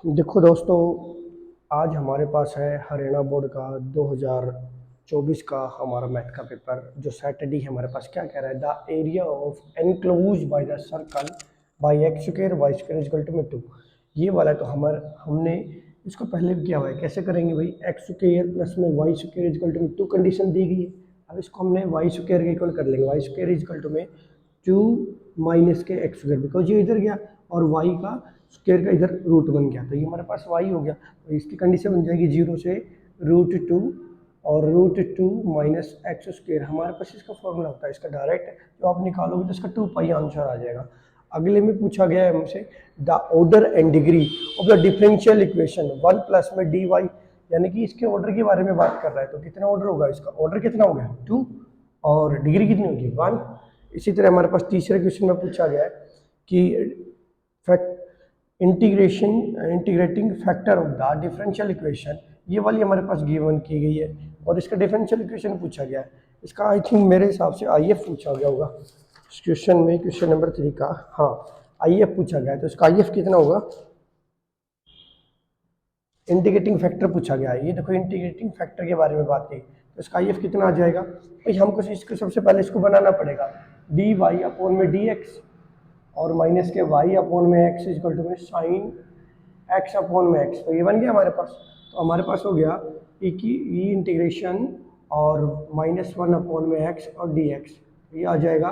देखो दोस्तों, आज हमारे पास है हरियाणा बोर्ड का 2024 का हमारा मैथ का पेपर। जो सैटरडे हमारे पास क्या कह रहा है, the area of enclose by the circle by x square y square equal to में 2। ये वाला तो हमने इसको पहले भी किया हुआ है। कैसे करेंगे भाई, एक्स स्क्वायर प्लस में वाई स्क्वायर इक्वल टू में 2 कंडीशन दी गई है। अब इसको हमने वाई स्क्वायर के इक्वल कर लेंगे, वाई स्क्वायर इक्वल टू में 2 माइनस के एक्स स्क्वायर, बिकॉज ये इधर गया और वाई का स्क्वायर का इधर रूट बन गया, तो ये हमारे पास वाई हो गया। तो इसकी कंडीशन बन जाएगी 0 से √2 और √2 माइनस एक्स स्क्वायर। हमारे पास इसका फॉर्मूला होता है, इसका डायरेक्ट जो आप निकालोगे तो इसका 2 पाई आंसर आ जाएगा। अगले में पूछा गया है हमसे the order and degree of the differential equation 1 plus में डी वाई, यानी कि इसके ऑर्डर के बारे में बात कर रहा है। तो कितना ऑर्डर होगा इसका, ऑर्डर कितना हो गया 2 और डिग्री कितनी होगी 1। इसी तरह हमारे पास तीसरे क्वेश्चन में पूछा गया है कि integrating factor of the differential equation, ये वाली हमारे पास गिवन की गई है और इसका डिफरेंशियल इक्वेशन पूछा गया है। इसका आई थिंक मेरे हिसाब से आईएफ पूछा गया होगा इस क्वेश्चन में, क्वेश्चन नंबर 3 का। हाँ, आईएफ पूछा गया है, तो इसका आईएफ कितना होगा, इंटीग्रेटिंग फैक्टर पूछा गया है। ये देखो इंटीग्रेटिंग फैक्टर के बारे में बात की, तो इसका आईएफ कितना आ जाएगा भाई, हमको इसको सबसे पहले इसको बनाना पड़ेगा, डी वाई अपॉन में डी एक्स और माइनस के वाई अपॉन में एक्स इक्वल टू में साइन एक्स अपॉन में एक्स। तो ये बन गया हमारे पास। तो हमारे पास हो गया ई इंटीग्रेशन और -1 अपॉन में एक्स और डी एक्स, ये आ जाएगा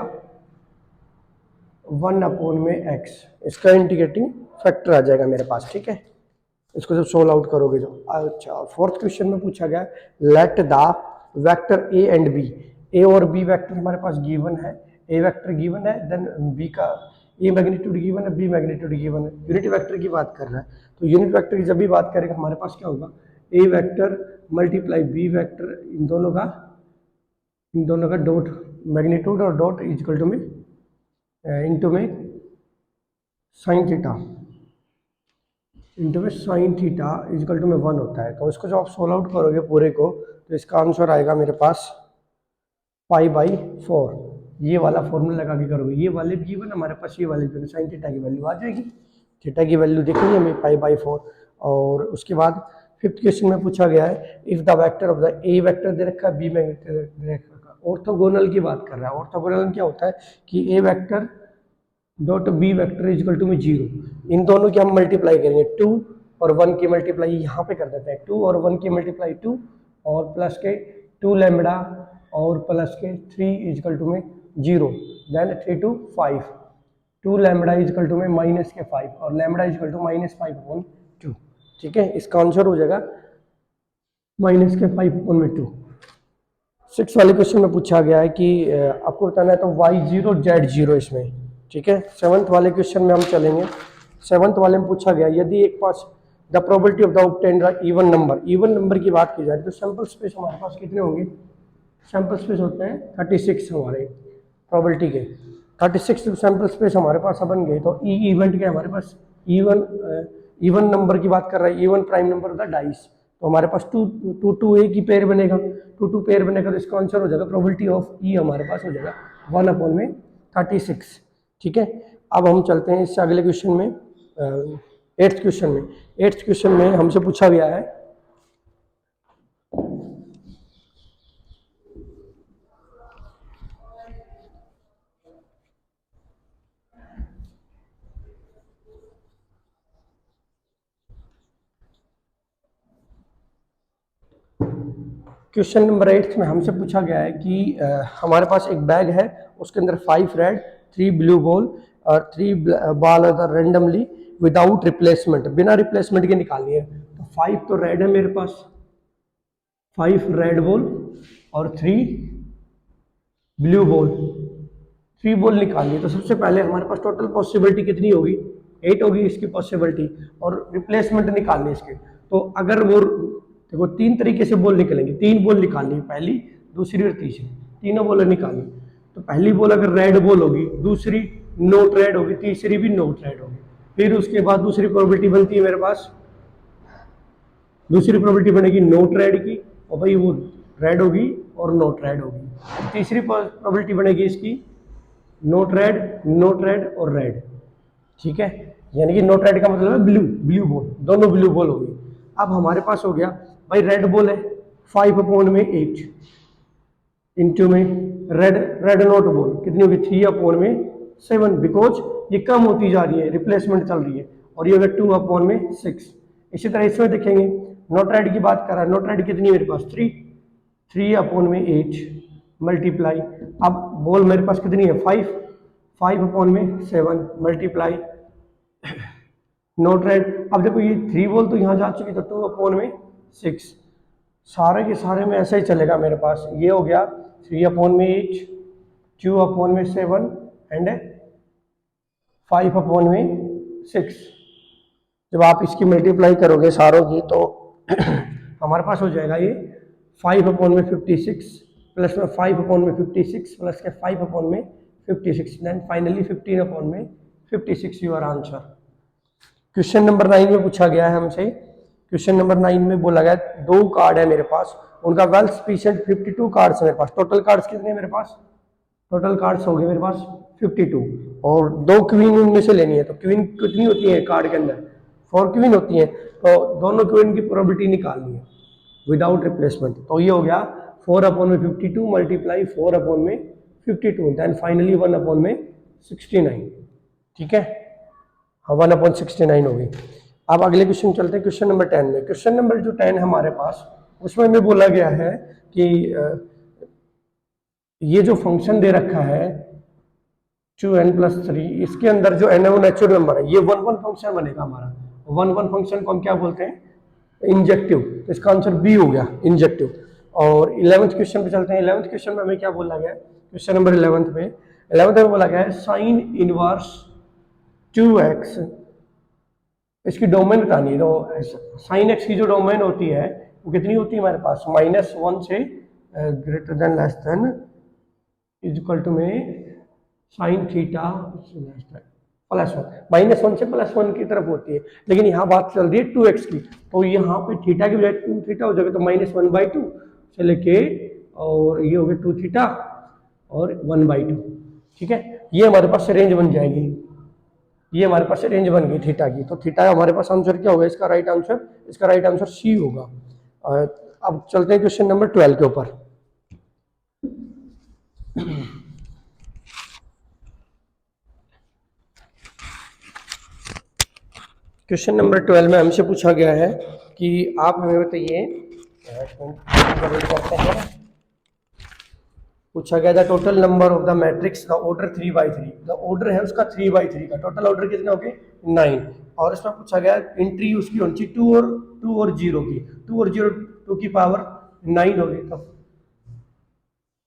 1 अपॉन में एक्स। इसका इंटीग्रेटिंग फैक्टर आ जाएगा मेरे पास, ठीक है। इसको जब सोल्व आउट करोगे जो। अच्छा, फोर्थ क्वेश्चन में पूछा गया let the vector A and B, A और बी वेक्टर हमारे पास गिवन है। ए वेक्टर गिवन है, देन बी का ए मैग्नीट्यूड गिवन है, बी मैग्नीट्यूड गिवन है। यूनिट वेक्टर की बात कर रहा है, तो यूनिट वेक्टर की जब भी बात करेगा हमारे पास क्या होगा, ए वेक्टर मल्टीप्लाई बी वेक्टर, इन दोनों का डॉट मैग्नीट्यूड और डॉट इक्वल टू में इंटू में साइन थीटा, इंटू में साइन थीटा इक्वल टू में 1 होता है। तो इसको जब आप सोल्व आउट करोगे पूरे को, तो इसका आंसर आएगा मेरे पास π/4। ये वाला फॉर्मूला लगा के करोगे, ये वाले भी गिवन हमारे पास, ये वाले भी साइन थीटा की वैल्यू आ जाएगी। थीटा की वैल्यू देखेंगे हमें π/4। और उसके बाद फिफ्थ क्वेश्चन में पूछा गया है if the vector of the A vector दे रखा है, बी वेक्टर दे रखा है, ऑर्थोगोनल की बात कर रहा है। ऑर्थोगोनल क्या होता है कि A vector dot B vector equal to में 0, इन दोनों की हम मल्टीप्लाई करेंगे, 2 और 1 की मल्टीप्लाई यहाँ पे कर देते हैं, 2 और 1 की मल्टीप्लाई 2 और प्लस के 2 लैम्बडा और प्लस के 3 इक्वल टू में 0, then 3 to 5, 2 lambda equal to में माइनस के 5 और लैम्बडा इक्वल टू -5/2, ठीक है। इसका आंसर हो जाएगा -5/2। 6 वाले क्वेश्चन में पूछा गया है कि आपको बताना है तो y0 z0 इसमें, ठीक है। 7th वाले क्वेश्चन में हम चलेंगे। 7th वाले में पूछा गया यदि एक पास the probability of the obtain the even number की बात की जाए तो सैंपल स्पेस हमारे पास कितने होंगे, सैंपल स्पेस होते हैं 36 हमारे प्रोबेबिलिटी के, 36 सैंपल स्पेस हमारे पास बन गए। तो इवेंट के हमारे पास इवन नंबर की बात कर रहा है, even prime number the dice, तो हमारे पास 2 ए की पेयर बनेगा, 2 पेयर बनेगा, तो इसका आंसर हो जाएगा प्रोबेबिलिटी ऑफ ई हमारे पास हो जाएगा 1/36, ठीक है। अब हम चलते हैं इससे अगले क्वेश्चन में, 8th क्वेश्चन में। 8th क्वेश्चन में हमसे पूछा गया है क्वेश्चन नंबर 8 में हमसे पूछा गया है कि हमारे पास एक बैग है, उसके अंदर 5 रेड 3 ब्लू बॉल और 3 ball other randomly without replacement, बिना रिप्लेसमेंट के निकालनी है। तो 5 तो रेड है मेरे पास, 5 रेड बॉल और 3 ब्लू बॉल, 3 बॉल निकालनी है। तो सबसे पहले हमारे पास टोटल पॉसिबिलिटी कितनी होगी, 8 होगी इसकी पॉसिबिलिटी, और रिप्लेसमेंट निकालनी है इसके। तो अगर वो देखो 3 तरीके से बॉल निकलेंगे, 3 बॉल निकालनी है, पहली दूसरी और तीसरी, तीनों बॉल निकालनी। तो पहली बॉल अगर रेड बॉल होगी, दूसरी नोट रेड होगी, तीसरी भी नोट रेड होगी। फिर उसके बाद दूसरी प्रोबेबिलिटी बनती है मेरे पास, दूसरी प्रोबेबिलिटी बनेगी नोट रेड की, और भाई वो रेड होगी और नोट रेड होगी। तीसरी प्रोबेबिलिटी बनेगी इसकी नोट रेड और रेड, ठीक है। यानी कि नॉट रेड का मतलब है ब्लू, ब्लू बॉल, दोनों ब्लू बॉल हो गई। अब हमारे पास हो गया भाई रेड बॉल है 5/8 इंटू में रेड रेड नोट बॉल कितनी होगी 3/7 बिकॉज ये कम होती जा रही है, रिप्लेसमेंट चल रही है, और ये होगा 2/6। इसी तरह इसमें देखेंगे नोट रेड की बात कर रहा है, नोट रेड कितनी है मेरे पास 3/8 मल्टीप्लाई, अब बॉल मेरे पास कितनी है 5/7 मल्टीप्लाई नोट रेड। अब देखो ये 3 बॉल तो यहाँ जा चुकी तो 2/6, सारे के सारे में ऐसा ही चलेगा मेरे पास। ये हो गया 3/8 2/7 एंड 5/6। जब आप इसकी मल्टीप्लाई करोगे सारों की तो हमारे पास हो जाएगा ये 5/56 प्लस में 5/56 प्लस के 5/56 then finally 15/56 your answer. Question number 9 में पूछा गया है हमसे, क्वेश्चन नंबर 9 में बोला गया 2 कार्ड है मेरे पास, उनका वेल स्पीसेंट 52 कार्ड्स है मेरे पास। टोटल कार्ड्स कितने हैं मेरे पास, टोटल कार्ड्स हो गए मेरे पास 52, और 2 क्वीन उनमें से लेनी है। तो क्वीन कितनी होती है कार्ड के अंदर 4 क्वीन होती है, तो दोनों क्वीन की प्रोबेबिलिटी निकालनी है विदाउट रिप्लेसमेंट। तो ये हो गया 4/52 मल्टीप्लाई 4/52 देन फाइनली 1/69। ठीक है, हाँ 1/69 होगी। अब अगले क्वेश्चन चलते हैं क्वेश्चन नंबर 10 में। क्वेश्चन नंबर जो 10 हमारे पास उसमें हमें बोला गया है कि ये जो फंक्शन दे रखा है 2n+3, इसके अंदर जो n है वो नेचुरल नंबर है, ये 1 1 फंक्शन बनेगा हमारा। 1 1 फंक्शन को हम क्या बोलते हैं, इंजेक्टिव, तो इसका आंसर बी हो गया इंजेक्टिव। और 11th क्वेश्चन पे चलते हैं। 11th क्वेश्चन में हमें क्या बोला गया है, क्वेश्चन नंबर 11th में बोला गया है साइन इनवर्स 2x, इसकी डोमेन बतानी है। तो साइन एक्स की जो डोमेन होती है वो कितनी होती है हमारे पास -1 से greater than less than equal to में साइन थीटा +1, -1 से +1 की तरफ होती है। लेकिन यहाँ बात चल रही है 2x की, तो यहाँ पे थीटा की वजह 2 थीटा हो जाएगा, तो -1/2 से लेके और ये हो गया 2 थीटा और 1/2। ठीक है, ये हमारे पास रेंज बन जाएगी, ये हमारे पास रेंज बन गई थीटा की। तो थीटा हमारे पास आंसर क्या होगा, इसका राइट आंसर सी होगा। अब चलते हैं क्वेश्चन नंबर 12 के ऊपर। क्वेश्चन नंबर 12 में हमसे पूछा गया है कि आप हमें बताइए, पूछा गया था total number of the matrix the order 3/3, the order है उसका 3/3 का, टोटल ऑर्डर कितने हो गए 9, और इसमें पूछा गया एंट्री उसकी होनी चाहिए 2 और 0 की, 2 और 0 2 की पावर 9 होगी, तो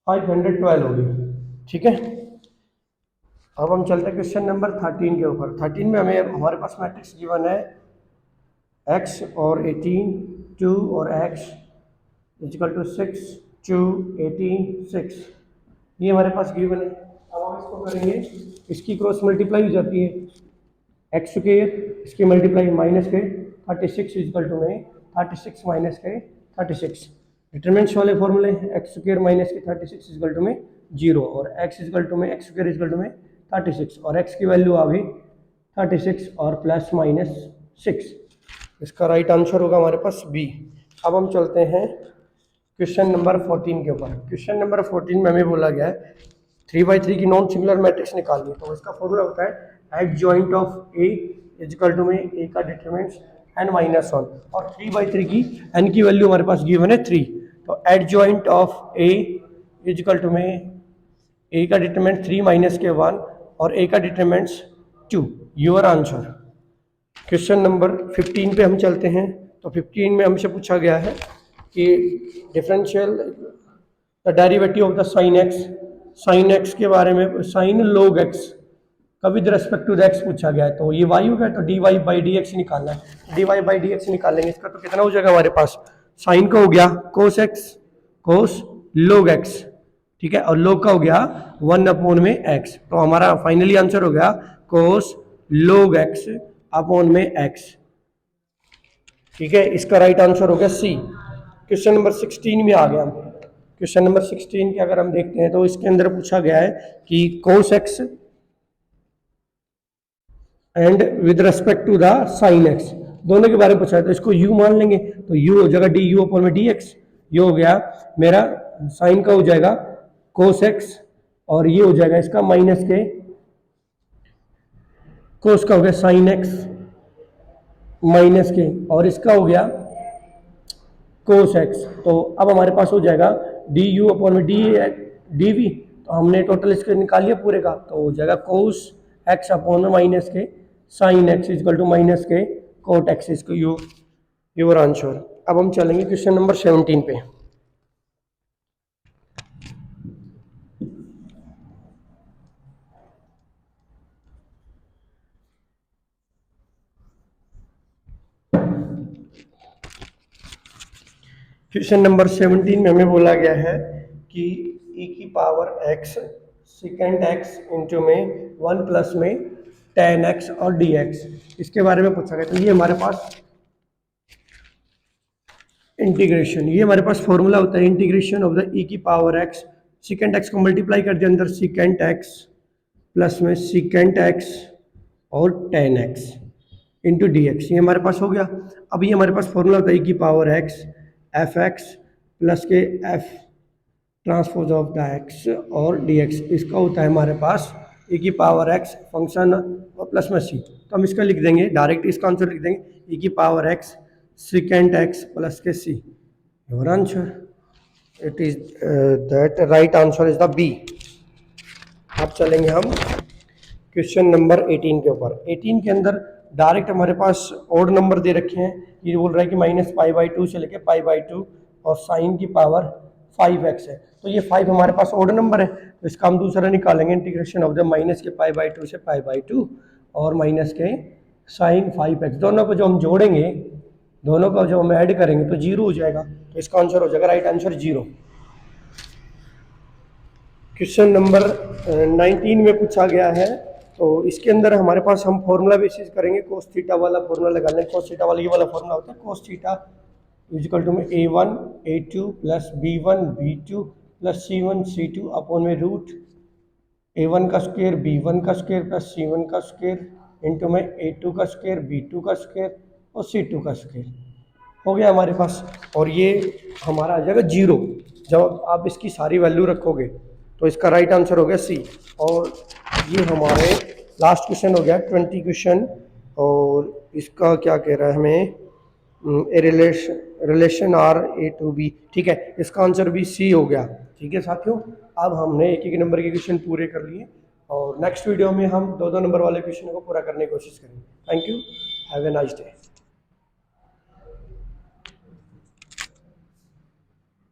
512 होगी। ठीक है, अब हम चलते हैं क्वेश्चन नंबर 13 के ऊपर। 13 में हमारे पास मैट्रिक्स गिवन है x और 18 2 और x = 6 2 18 6, ये हमारे पास गिवन है। अब हम इसको करेंगे, इसकी क्रॉस मल्टीप्लाई हो जाती है x स्क्वायर, इसकी मल्टीप्लाई माइनस के 36 = में 36 माइनस के 36, डिटरमिनेंट्स वाले फॉर्मूले x स्क्वायर माइनस के 36 = में 0 और x = में x स्क्वायर = में 36, और x की वैल्यू आ गई 36 और +-6, इसका राइट आंसर होगा हमारे पास बी। अब हम चलते हैं क्वेश्चन नंबर 14 के ऊपर। क्वेश्चन नंबर 14 में हमें बोला गया है 3/3 की नॉन सिंगुलर मैट्रिक्स निकालनी है। तो इसका फॉर्मूला होता है एड जॉइंट ऑफ ए = में ए का डिटरमिनेंट्स n-1, और 3/3 की n की वैल्यू हमारे पास गिवन है 3, तो एड जॉइंट ऑफ ए = में ए का डिटरमिनेंट 3 - 1 और ए का determinants 2, your answer. Question number 15 पे हम चलते हैं। तो 15 में हमसे पूछा गया है कि differential the derivative of the sine x के बारे में, साइन log x का with respect to the x पूछा गया है। तो ये y हो गया, तो dy/dx निकालना है। dy/dx निकालेंगे, इसका तो कितना हो जाएगा हमारे पास, साइन का हो गया cos x cos log x, ठीक है, और log का हो गया 1/x, तो हमारा फाइनली आंसर हो गया cos log x अपॉन में x। ठीक है, इसका राइट आंसर हो गया सी। क्वेश्चन नंबर 16 में आ गया। क्वेश्चन नंबर 16 के अगर हम देखते हैं तो इसके अंदर पूछा गया है कि cos x and with respect to the sine x, दोनों के बारे में पूछा है तो इसको u मान लेंगे, तो u हो जाएगा डी यू अपॉन में डी एक्स, ये हो गया मेरा साइन का हो जाएगा कोस एक्स, और ये हो जाएगा इसका माइनस के कोस का हो गया साइन एक्स माइनस के, और इसका हो गया कोस एक्स। तो अब हमारे पास हो जाएगा डी यू अपॉन में डी वी, तो हमने टोटल इसके निकाल लिया पूरे का, तो हो जाएगा कोस एक्स अपॉन में माइनस के sine x equal to minus के कोट एक्स, इसको योर आंसर। अब हम चलेंगे क्वेश्चन नंबर 17 पे। क्वेश्चन नंबर 17 में हमें बोला गया है कि e की power x second x into में 1 प्लस में tan x और dx, इसके बारे में पूछा गया। तो ये हमारे पास इंटीग्रेशन, ये हमारे पास फॉर्मूला होता है इंटीग्रेशन ऑफ द e की पावर x, सेकेंड x को मल्टीप्लाई कर दिया अंदर सेकेंड x प्लस में सेकेंड x और tan x into D x, ये हमारे पास हो गया। अब ये हमारे पास फॉर्मूला होता है e की power x F X plus के F transpose of the X और डी एक्स, इसका होता है हमारे पास e की पावर x फंक्शन और प्लस में c, तो हम इसका लिख देंगे डायरेक्ट, इसका आंसर लिख देंगे e की power x second x plus के c, your answer. It is that right answer is the B. अब चलेंगे हम क्वेश्चन नंबर 18 के ऊपर। 18 के अंदर डायरेक्ट हमारे पास ओड नंबर दे रखे हैं, ये बोल रहा है कि माइनस पाई बाई 2 से लेके पाई बाई 2 और साइन की पावर 5x है, तो ये 5 हमारे पास ओड नंबर है, तो इसका हम दूसरा निकालेंगे इंटीग्रेशन ऑफ द माइनस के पाई बाई 2 से पाई बाई 2 और माइनस के साइन 5x, दोनों को जो हम जोड़ेंगे, दोनों को जो हम ऐड करेंगे तो 0 हो जाएगा, तो इसका आंसर हो जाएगा राइट आंसर 0। क्वेश्चन नंबर 19 में पूछा गया है, तो इसके अंदर हमारे पास हम फॉर्मूला बेसिस करेंगे, कोस थीटा वाला फॉर्मूला लगा लें। कोस थीटा वाला ये वाला फॉर्मूला होता है कोस थीटा इक्वल टू में a1 a2 plus b1 b2 plus c1 c2 upon में रूट a1 का स्क्वायर b1 का स्क्वायर प्लस c1 का स्क्वायर इंटू में a2 का स्क्वायर b2 का स्क्वायर और c2 का स्क्वायर हो गया हमारे पास, और ये हमारा आ जाएगा 0। जब आप इसकी सारी वैल्यू रखोगे तो इसका राइट आंसर हो गया सी। और ये हमारे लास्ट क्वेश्चन हो गया 20 क्वेश्चन, और इसका क्या कह रहा है हमें, relation R A to B, ठीक है, इसका आंसर भी सी हो गया। ठीक है साथियों, अब हमने एक एक नंबर के क्वेश्चन पूरे कर लिए, और नेक्स्ट वीडियो में हम 2-2 नंबर वाले क्वेश्चन को पूरा करने की कोशिश करेंगे। Thank you, have a nice day.